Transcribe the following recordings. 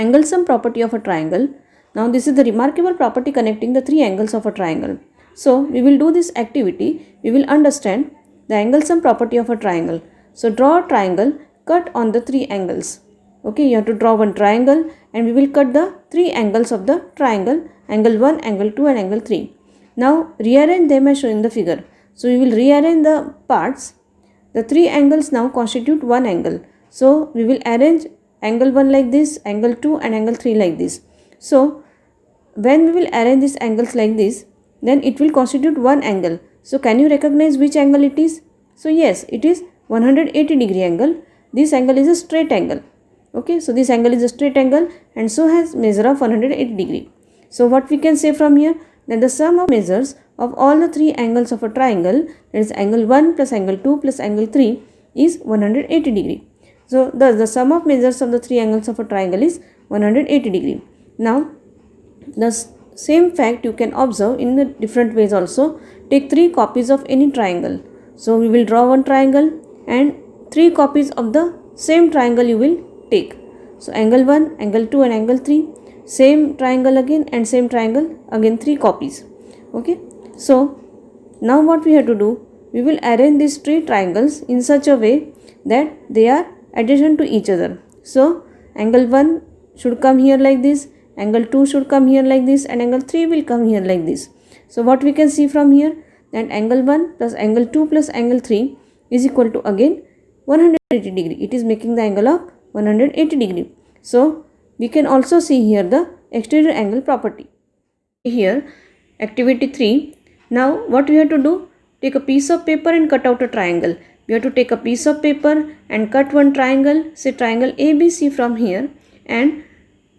Angle sum property of a triangle. Now this is the remarkable property connecting the three angles of a triangle. So we will do this activity. We will understand the angle sum property of a triangle. So draw a triangle, cut on the three angles. Okay, you have to draw one triangle and we will cut the three angles of the triangle, angle 1, angle 2 and angle 3. Now rearrange them as shown in the figure. So we will rearrange the parts. The three angles now constitute one angle. So we will arrange angle 1 like this, angle 2 and angle 3 like this. So when we will arrange these angles like this, then it will constitute one angle. So can you recognize which angle it is? So yes, it is 180 degree angle. This angle is a straight angle. Okay, so this angle is a straight angle and so has measure of 180 degree. So what we can say from here, that the sum of measures of all the three angles of a triangle, that is angle 1 plus angle 2 plus angle 3 is 180 degree. So thus the sum of measures of the three angles of a triangle is 180 degree. Now the same fact you can observe in the different ways also. Take three copies of any triangle. So we will draw one triangle and three copies of the same triangle you will take. So angle 1, angle 2 and angle 3, same triangle again and same triangle again, three copies. Okay. So now what we have to do, we will arrange these three triangles in such a way that they are adjacent to each other. So angle 1 should come here like this, angle 2 should come here like this and angle 3 will come here like this. So what we can see from here, that angle 1 plus angle 2 plus angle 3 is equal to again 180 degree. It is making the angle of 180 degree. So we can also see here the exterior angle property. Here activity 3. Now what we have to do, take a piece of paper and cut out a triangle. We have to take a piece of paper and cut one triangle, say triangle ABC from here, and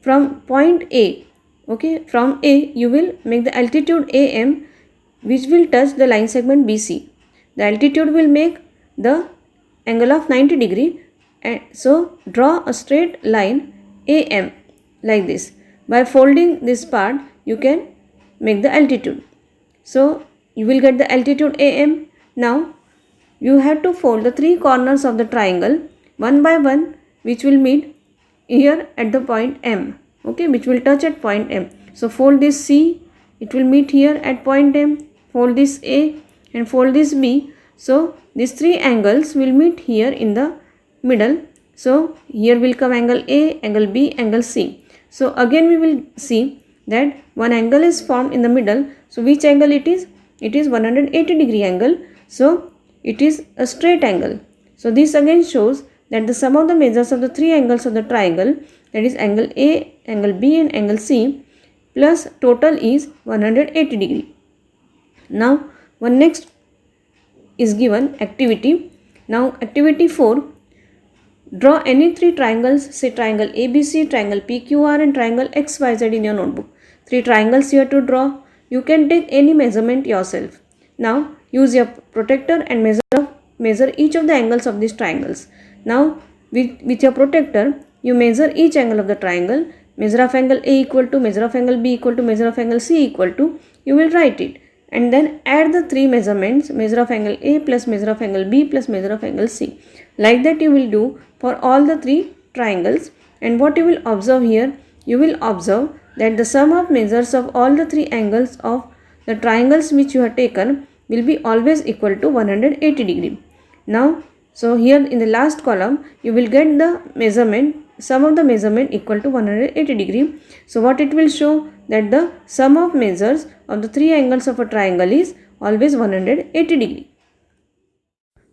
from point A, okay, from A you will make the altitude AM which will touch the line segment BC. The altitude will make the angle of 90 degree and so draw a straight line AM like this. By folding this part you can make the altitude. So you will get the altitude AM. Now you have to fold the three corners of the triangle one by one, which will meet here at the point M, okay, which will touch at point M. So fold this C, it will meet here at point M, fold this A and fold this B. So these three angles will meet here in the middle. So here will come angle A, angle B, angle C. So again we will see that one angle is formed in the middle. So which angle it is? It is 180 degree angle. So it is a straight angle. So this again shows that the sum of the measures of the three angles of the triangle, that is angle A, angle B and angle C, plus total is 180 degree. Now one next is given activity. Now activity 4. Draw any three triangles, say triangle ABC, triangle PQR and triangle XYZ in your notebook. Three triangles you have to draw. You can take any measurement yourself. Now use your protractor and measure each of the angles of these triangles. Now with your protractor you measure each angle of the triangle. Measure of angle A equal to measure of angle B equal to measure of angle C equal to, you will write it and then add the three measurements, measure of angle A plus measure of angle B plus measure of angle C. Like that you will do for all the three triangles. And what you will observe here, you will observe that the sum of measures of all the three angles of the triangles which you have taken will be always equal to 180 degree. Now so here in the last column you will get the measurement, sum of the measurement equal to 180 degree. So what it will show, that the sum of measures of the three angles of a triangle is always 180 degree.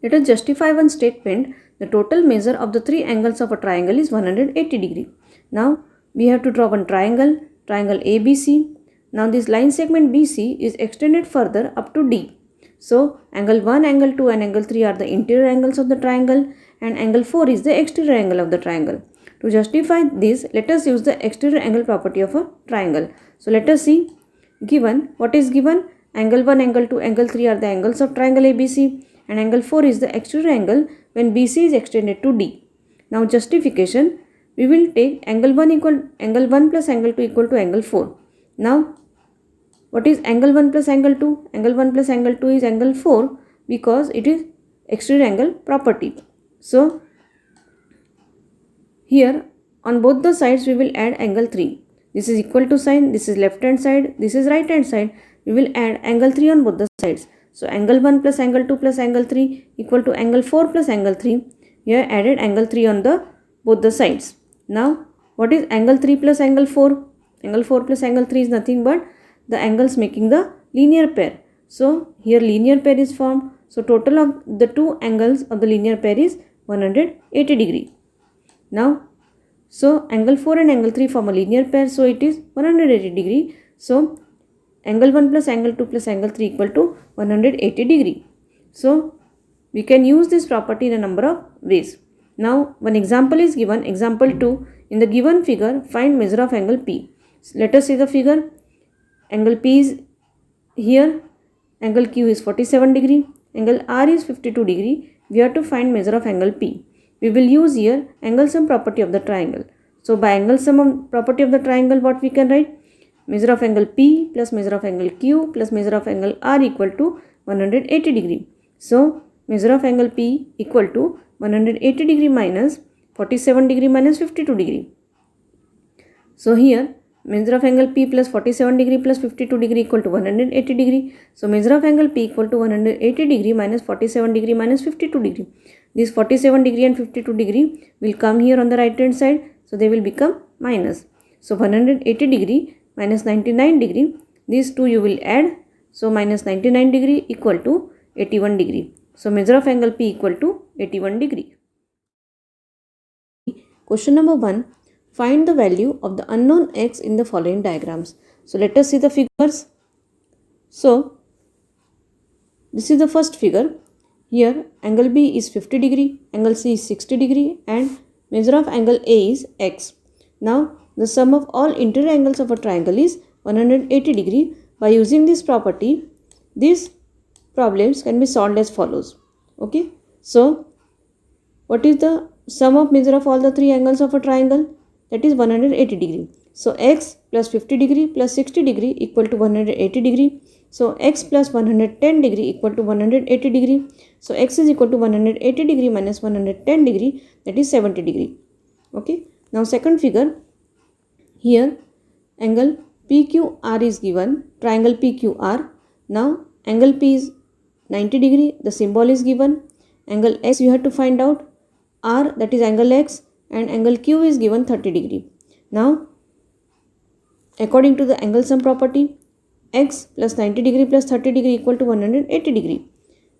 Let us justify one statement. The total measure of the three angles of a triangle is 180 degree. Now we have to draw one triangle, triangle ABC. Now this line segment BC is extended further up to D. So angle 1, angle 2 and angle 3 are the interior angles of the triangle and angle 4 is the exterior angle of the triangle. To justify this, let us use the exterior angle property of a triangle. So let us see, given, what is given? Angle 1, angle 2, angle 3 are the angles of triangle ABC and angle 4 is the exterior angle when BC is extended to D. Now justification, we will take angle 1 plus angle 2 equal to angle 4. Now what is angle 1 plus angle 2? Angle 1 plus angle 2 is angle 4 because it is exterior angle property. So here on both the sides we will add angle 3. This is equal to sign, this is left hand side, this is right hand side. We will add angle 3 on both the sides. So angle 1 plus angle 2 plus angle 3 equal to angle 4 plus angle 3. We have added angle 3 on the both the sides. Now what is angle 3 plus angle 4? Angle 4 plus angle 3 is nothing but the angles making the linear pair. So here linear pair is formed. So total of the two angles of the linear pair is 180 degree. Now so angle 4 and angle 3 form a linear pair, so it is 180 degree. So angle 1 plus angle 2 plus angle 3 equal to 180 degree. So we can use this property in a number of ways. Now one example is given, example 2. In the given figure, find measure of angle P. So let us see the figure. Angle P is here, angle Q is 47 degree, angle R is 52 degree. We have to find measure of angle P. We will use here angle sum property of the triangle. So by angle sum property of the triangle, what we can write? Measure of angle P plus measure of angle Q plus measure of angle R equal to 180 degree. So measure of angle P equal to 180 degree minus 47 degree minus 52 degree. So here measure of angle P plus 47 degree plus 52 degree equal to 180 degree. So measure of angle P equal to 180 degree minus 47 degree minus 52 degree. This 47 degree and 52 degree will come here on the right hand side. So they will become minus. So 180 degree minus 99 degree. These two you will add. So minus 99 degree equal to 81 degree. So measure of angle P equal to 81 degree. Question number 1. Find the value of the unknown x in the following diagrams. So let us see the figures. So this is the first figure. Here angle B is 50 degree, angle C is 60 degree and measure of angle A is x. Now the sum of all interior angles of a triangle is 180 degree. By using this property, these problems can be solved as follows. Okay. So what is the sum of measure of all the three angles of a triangle? That is 180 degree. So x plus 50 degree plus 60 degree equal to 180 degree. So x plus 110 degree equal to 180 degree. So x is equal to 180 degree minus 110 degree, that is 70 degree. Okay. Now second figure. Here angle PQR is given, triangle PQR. Now angle P is 90 degree, the symbol is given. Angle x you have to find out, R that is angle x, and angle Q is given 30 degree. Now according to the angle sum property, x plus 90 degree plus 30 degree equal to 180 degree.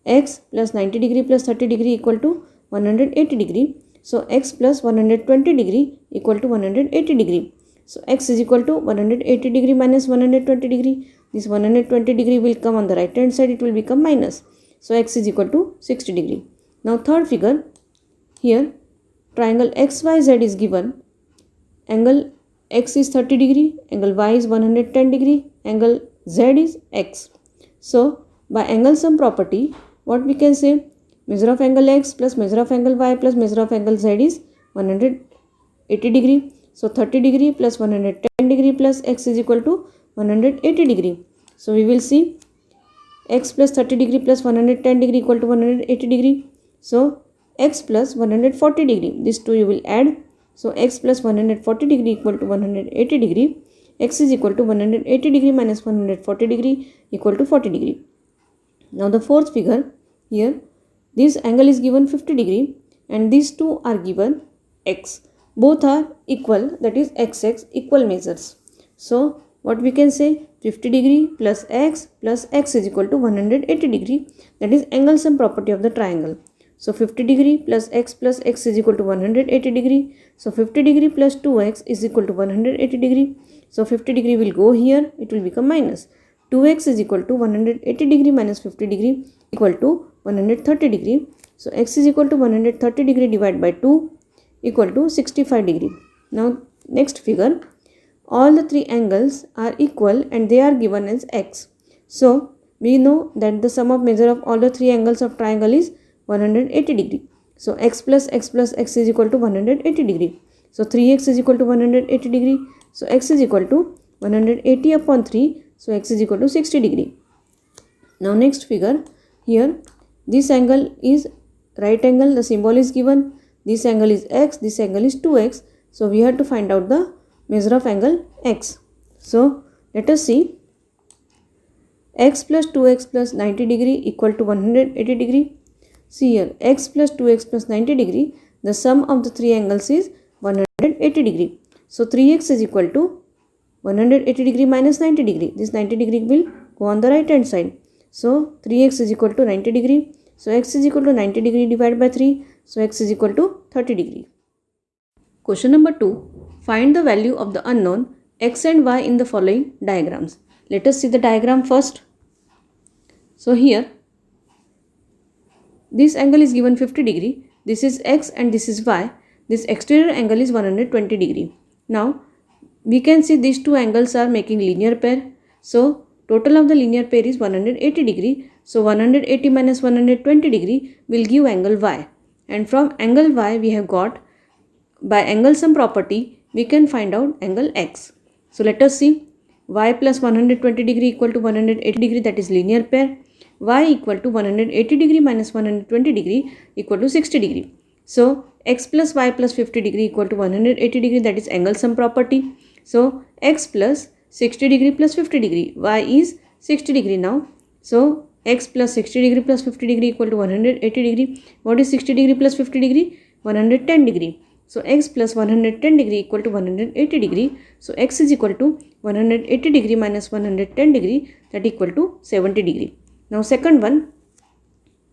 X plus 90 degree plus 30 degree equal to 180 degree. So x plus 120 degree equal to 180 degree. So x is equal to 180 degree minus 120 degree. This 120 degree will come on the right hand side, it will become minus. So x is equal to 60 degree. Now third figure. Here triangle XYZ is given. Angle x is 30 degree, angle y is 110 degree, angle z is x. So by angle sum property, what we can say? Measure of angle x plus measure of angle y plus measure of angle z is 180 degree. So 30 degree plus 110 degree plus x is equal to 180 degree. So we will see x plus 30 degree plus 110 degree equal to 180 degree. So x plus 140 degree, these two you will add. So x plus 140 degree equal to 180 degree. X is equal to 180 degree minus 140 degree equal to 40 degree. Now the fourth figure. Here this angle is given 50 degree and these two are given x. Both are equal, that is x equal measures. So what we can say? 50 degree plus x is equal to 180 degree, that is angle sum property of the triangle. So 50 degree plus x is equal to 180 degree. So 50 degree plus 2x is equal to 180 degree. So 50 degree will go here, it will become minus. 2x is equal to 180 degree minus 50 degree equal to 130 degree. So x is equal to 130 degree divided by 2 equal to 65 degree. Now next figure. All the three angles are equal and they are given as x. So we know that the sum of measure of all the three angles of triangle is 180 degree. So x plus x is equal to 180 degree. So 3x is equal to 180 degree. So x is equal to 180 upon 3. So x is equal to 60 degree. Now next figure. Here this angle is right angle, the symbol is given. This angle is x, this angle is 2x. So we have to find out the measure of angle x. So let us see. X plus 2x plus 90 degree equal to 180 degree. See here, x plus 2x plus 90 degree, the sum of the three angles is 180 degree. So 3x is equal to 180 degree minus 90 degree. This 90 degree will go on the right hand side. So 3x is equal to 90 degree. So x is equal to 90 degree divided by 3. So x is equal to 30 degree. Question number 2. Find the value of the unknown x and y in the following diagrams. Let us see the diagram first. So here, this angle is given 50 degree. This is x and this is y. This exterior angle is 120 degree. Now, we can see these two angles are making linear pair. So, total of the linear pair is 180 degree. So, 180 minus 120 degree will give angle y. And from angle y, we have got, by angle sum property, we can find out angle x. So, let us see. Y plus 120 degree equal to 180 degree, that is linear pair. Y equal to 180 degree minus 120 degree equal to 60 degree. So, x plus y plus 50 degree equal to 180 degree, that is angle sum property. So, x plus 60 degree plus 50 degree, y is 60 degree now. So, x plus 60 degree plus 50 degree equal to 180 degree. What is 60 degree plus 50 degree? 110 degree. So, x plus 110 degree equal to 180 degree. So, x is equal to 180 degree minus 110 degree, that equal to 70 degree. Now, second one,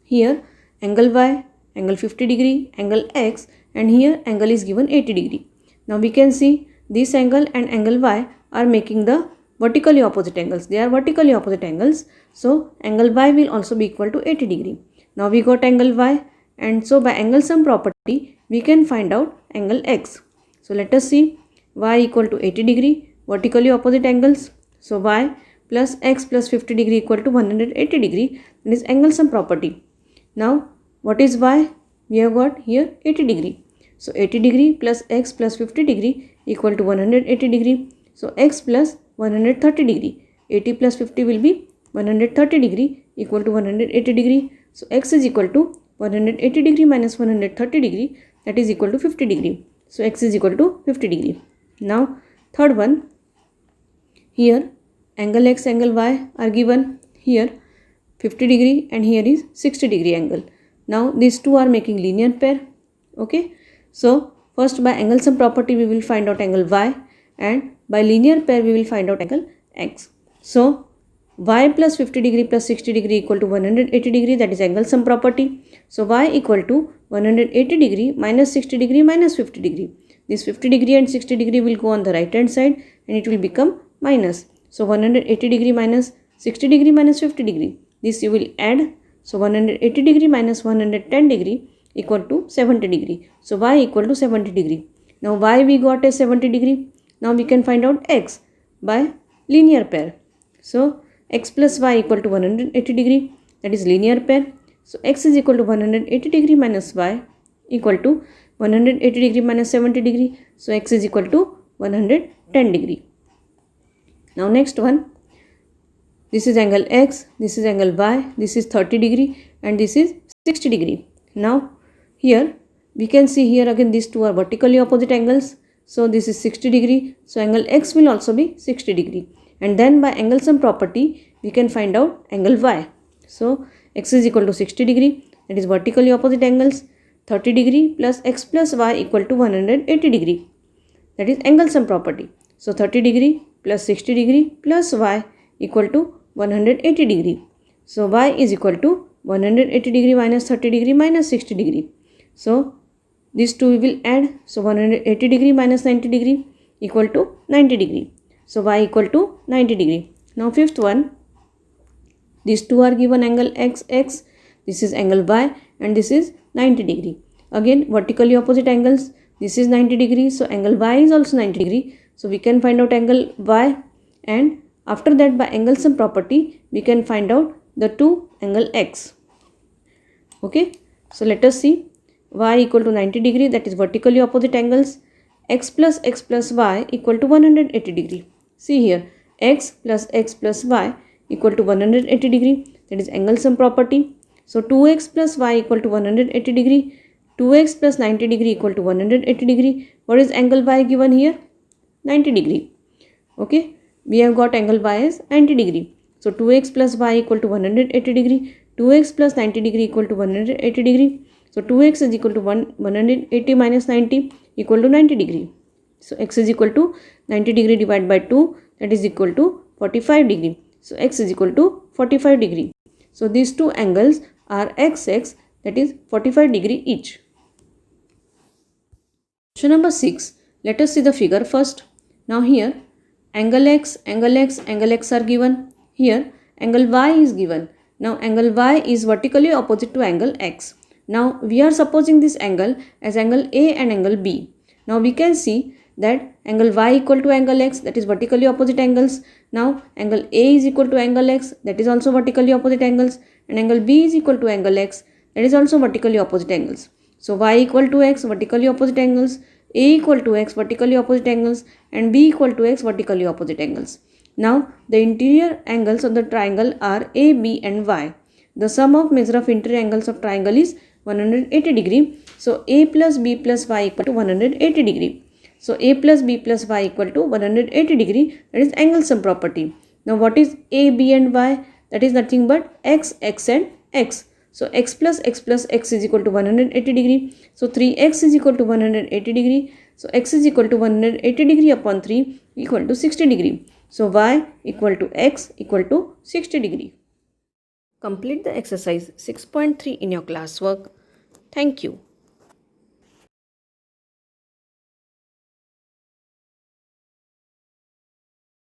here angle y, angle 50 degree, angle x, and here angle is given 80 degree. Now, we can see this angle and angle y are making the vertically opposite angles. They are vertically opposite angles. So, angle y will also be equal to 80 degree. Now, we got angle y, and so by angle sum property, we can find out angle x. So, let us see. Y equal to 80 degree, vertically opposite angles. So, y plus x plus 50 degree equal to 180 degree, that is angle sum property. Now, what is y? We have got here 80 degree. So, 80 degree plus x plus 50 degree equal to 180 degree. So, x plus 130 degree. 80 plus 50 will be 130 degree equal to 180 degree. So, x is equal to 180 degree minus 130 degree, that is equal to 50 degree. So, x is equal to 50 degree. Now, third one, here angle x, angle y are given. Here 50 degree and here is 60 degree angle. Now, these two are making linear pair. Okay. So, first by angle sum property, we will find out angle y, and by linear pair, we will find out angle x. So, y plus 50 degree plus 60 degree equal to 180 degree, that is angle sum property. So, y equal to 180 degree minus 60 degree minus 50 degree. This 50 degree and 60 degree will go on the right hand side and it will become minus. So, 180 degree minus 60 degree minus 50 degree. This you will add. So, 180 degree minus 110 degree equal to 70 degree. So, y equal to 70 degree. Now, y we got a 70 degree. Now, we can find out x by linear pair. So, x plus y equal to 180 degree, that is linear pair. So, x is equal to 180 degree minus y equal to 180 degree minus 70 degree. So, x is equal to 110 degree. Now, next one, this is angle x, this is angle y, this is 30 degree and this is 60 degree. Now, here we can see here again these two are vertically opposite angles. So, this is 60 degree. So, angle x will also be 60 degree. And then by angle sum property, we can find out angle y. So, x is equal to 60 degree, that is vertically opposite angles. 30 degree plus x plus y equal to 180 degree, that is angle sum property. So, 30 degree plus 60 degree plus y equal to 180 degree. So, y is equal to 180 degree minus 30 degree minus 60 degree. So, these two we will add. So, 180 degree minus 90 degree equal to 90 degree. So, y equal to 90 degree. Now, fifth one, these two are given angle x, this is angle y and this is 90 degree. Again, vertically opposite angles. This is 90 degree. So, angle y is also 90 degree. So, we can find out angle y, and after that by angle sum property, we can find out the two angle x. Okay. So, let us see. Y equal to 90 degree, that is vertically opposite angles. X plus y equal to 180 degree. See here, x plus y equal to 180 degree, that is angle sum property. So, 2x plus y equal to 180 degree. 2x plus 90 degree equal to 180 degree. What is angle y given here? 90 degree. Okay, we have got angle y as 90 degree. So 2x plus y equal to 180 degree. 2x plus 90 degree equal to 180 degree. So 2x is equal to 180 minus 90 equal to 90 degree. So x is equal to 90 degree divided by 2, that is equal to 45 degree. So x is equal to 45 degree. So these two angles are xx, that is 45 degree each. Question number 6. Let us see the figure first. Now here angle x, angle x, angle x are given. Here angle y is given. Now angle y is vertically opposite to angle x. Now we are supposing this angle as angle A and angle B. Now we can see that angle y equal to angle x, that is vertically opposite angles. Now angle A is equal to angle x, that is also vertically opposite angles, and angle B is equal to angle x, that is also vertically opposite angles. So y equal to x, vertically opposite angles, A equal to x, vertically opposite angles, and B equal to x, vertically opposite angles. Now the interior angles of the triangle are A, B and y. The sum of measure of interior angles of triangle is 180 degree. So A plus B plus y equal to 180 degree. So A plus B plus y equal to 180 degree, that is angle sum property. Now what is A, B and y? That is nothing but x, x and x. So x plus x is equal to 180 degree. So 3x is equal to 180 degree. So x is equal to 180 degree upon 3 equal to 60 degree. So y equal to x equal to 60 degree. Complete the exercise 6.3 in your classwork. Thank you.